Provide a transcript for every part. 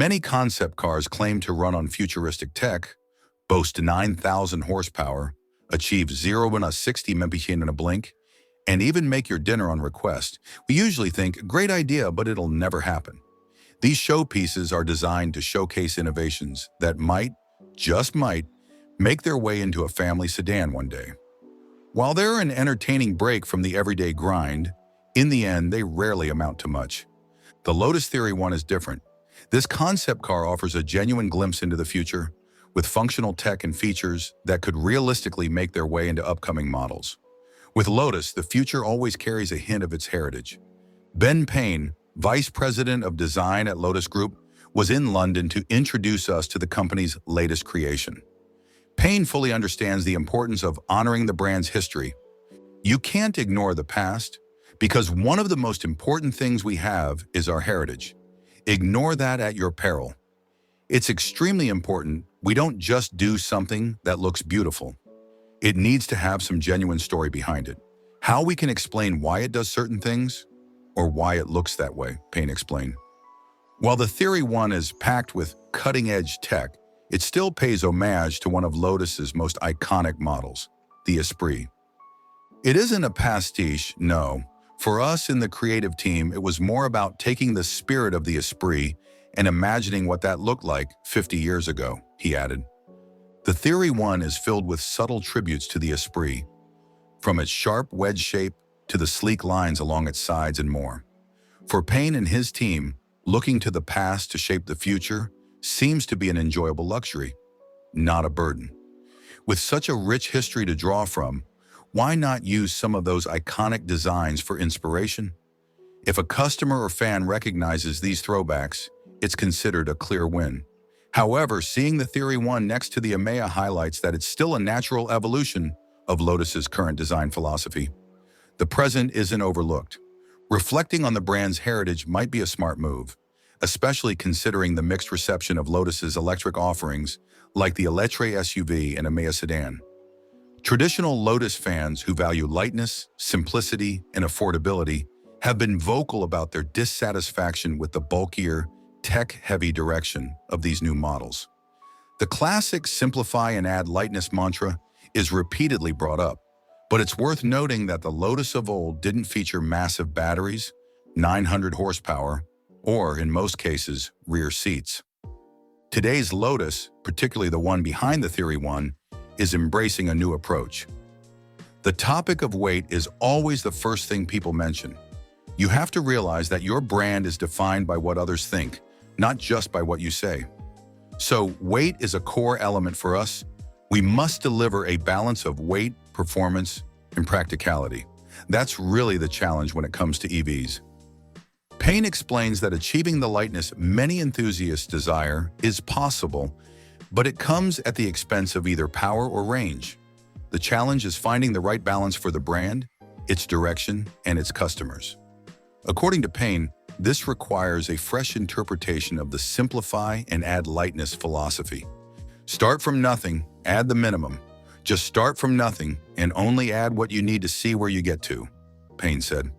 Many concept cars claim to run on futuristic tech, boast 9,000 horsepower, achieve 0 in a 60 mph in a blink, and even make your dinner on request. We usually think, great idea, but it'll never happen. These showpieces are designed to showcase innovations that might, just might, make their way into a family sedan one day. While they're an entertaining break from the everyday grind, in the end, they rarely amount to much. The Lotus Theory 1 is different. This concept car offers a genuine glimpse into the future, with functional tech and features that could realistically make their way into upcoming models. With Lotus, the future always carries a hint of its heritage. Ben Payne, Vice President of Design at Lotus Group, was in London to introduce us to the company's latest creation. Payne fully understands the importance of honoring the brand's history. You can't ignore the past, because one of the most important things we have is our heritage. Ignore that at your peril. It's extremely important we don't just do something that looks beautiful. It needs to have some genuine story behind it. How we can explain why it does certain things, or why it looks that way, Payne explained. While the Theory 1 is packed with cutting-edge tech, it still pays homage to one of Lotus's most iconic models, the Esprit. It isn't a pastiche, no. For us in the creative team, it was more about taking the spirit of the Esprit and imagining what that looked like 50 years ago, he added. The Theory 1 is filled with subtle tributes to the Esprit, from its sharp wedge shape to the sleek lines along its sides and more. For Payne and his team, looking to the past to shape the future seems to be an enjoyable luxury, not a burden. With such a rich history to draw from, why not use some of those iconic designs for inspiration? If a customer or fan recognizes these throwbacks, it's considered a clear win. However, seeing the Theory 1 next to the EMEA highlights that it's still a natural evolution of Lotus's current design philosophy. The present isn't overlooked. Reflecting on the brand's heritage might be a smart move, especially considering the mixed reception of Lotus's electric offerings like the Electre SUV and EMEA sedan. Traditional Lotus fans who value lightness, simplicity, and affordability have been vocal about their dissatisfaction with the bulkier, tech-heavy direction of these new models. The classic simplify and add lightness mantra is repeatedly brought up, but it's worth noting that the Lotus of old didn't feature massive batteries, 900 horsepower, or, in most cases, rear seats. Today's Lotus, particularly the one behind the Theory 1, is embracing a new approach. The topic of weight is always the first thing people mention. You have to realize that your brand is defined by what others think, not just by what you say. So weight is a core element for us. We must deliver a balance of weight, performance, and practicality. That's really the challenge when it comes to EVs. Payne explains that achieving the lightness many enthusiasts desire is possible, but it comes at the expense of either power or range. The challenge is finding the right balance for the brand, its direction, and its customers. According to Payne, this requires a fresh interpretation of the simplify and add lightness philosophy. Start from nothing, add the minimum. Just start from nothing and only add what you need to see where you get to, Payne said.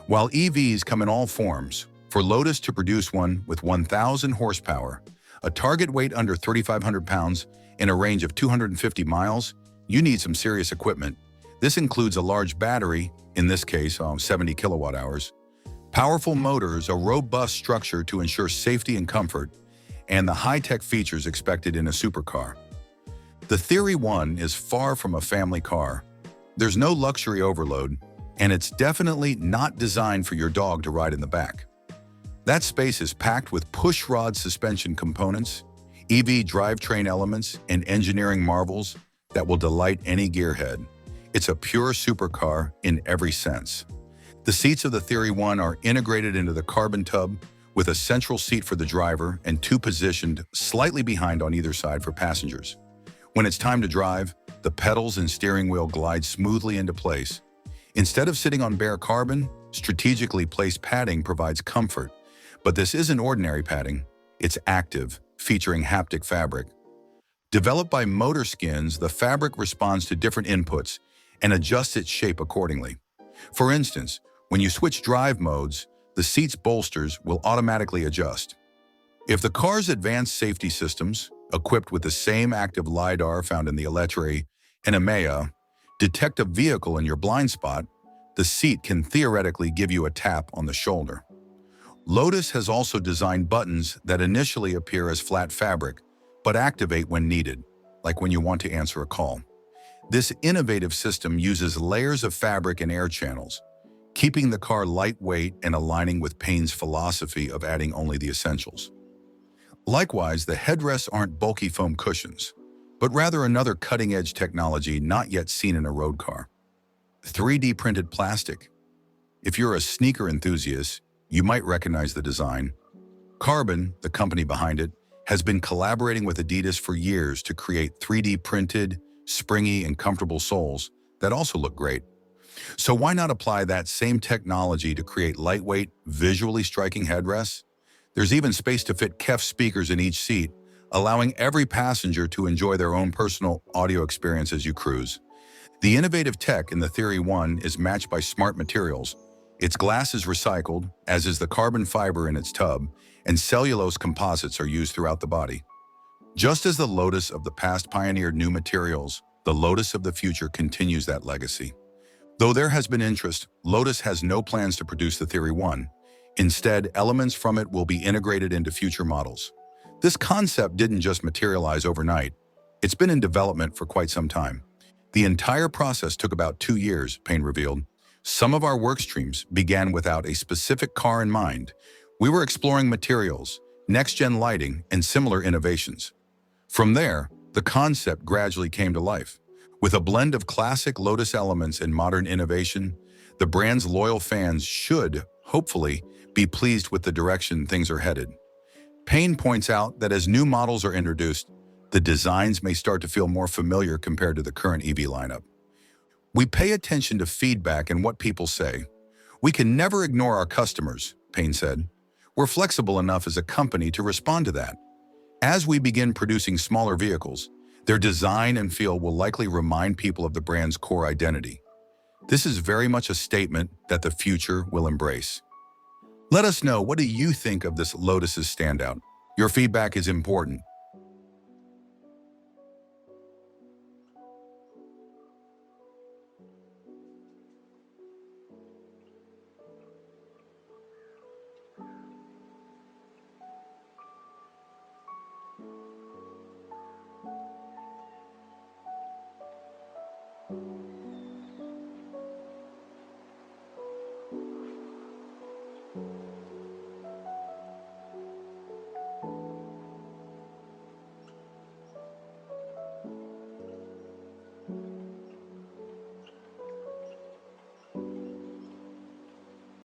While EVs come in all forms, for Lotus to produce one with 1,000 horsepower, a target weight under 3,500 pounds, and a range of 250 miles, you need some serious equipment. This includes a large battery, in this case 70 kilowatt hours, powerful motors, a robust structure to ensure safety and comfort, and the high-tech features expected in a supercar. The Theory 1 is far from a family car. There's no luxury overload, and it's definitely not designed for your dog to ride in the back. That space is packed with push-rod suspension components, EV drivetrain elements, and engineering marvels that will delight any gearhead. It's a pure supercar in every sense. The seats of the Theory 1 are integrated into the carbon tub with a central seat for the driver and two positioned slightly behind on either side for passengers. When it's time to drive, the pedals and steering wheel glide smoothly into place. Instead of sitting on bare carbon, strategically placed padding provides comfort. But this isn't ordinary padding. It's active, featuring haptic fabric. Developed by Motor Skins, the fabric responds to different inputs and adjusts its shape accordingly. For instance, when you switch drive modes, the seat's bolsters will automatically adjust. If the car's advanced safety systems, equipped with the same active LiDAR found in the Eletri and EMEA, detect a vehicle in your blind spot, the seat can theoretically give you a tap on the shoulder. Lotus has also designed buttons that initially appear as flat fabric, but activate when needed, like when you want to answer a call. This innovative system uses layers of fabric and air channels, keeping the car lightweight and aligning with Payne's philosophy of adding only the essentials. Likewise, the headrests aren't bulky foam cushions, but rather another cutting-edge technology not yet seen in a road car. 3D printed plastic. If you're a sneaker enthusiast, you might recognize the design. Carbon, the company behind it, has been collaborating with Adidas for years to create 3D printed, springy, and comfortable soles that also look great. So why not apply that same technology to create lightweight, visually striking headrests? There's even space to fit KEF speakers in each seat, allowing every passenger to enjoy their own personal audio experience as you cruise. The innovative tech in the Theory 1 is matched by smart materials. Its glass is recycled, as is the carbon fiber in its tub, and cellulose composites are used throughout the body. Just as the Lotus of the past pioneered new materials, the Lotus of the future continues that legacy. Though there has been interest, Lotus has no plans to produce the Theory 1. Instead, elements from it will be integrated into future models. This concept didn't just materialize overnight. It's been in development for quite some time. The entire process took about 2 years, Payne revealed. Some of our work streams began without a specific car in mind. We were exploring materials, next-gen lighting, and similar innovations. From there, the concept gradually came to life. With a blend of classic Lotus elements and modern innovation, the brand's loyal fans should, hopefully, be pleased with the direction things are headed. Payne points out that as new models are introduced, the designs may start to feel more familiar compared to the current EV lineup. We pay attention to feedback and what people say. We can never ignore our customers, Payne said. We're flexible enough as a company to respond to that. As we begin producing smaller vehicles, their design and feel will likely remind people of the brand's core identity. This is very much a statement that the future will embrace. Let us know, what do you think of this Lotus's standout? Your feedback is important.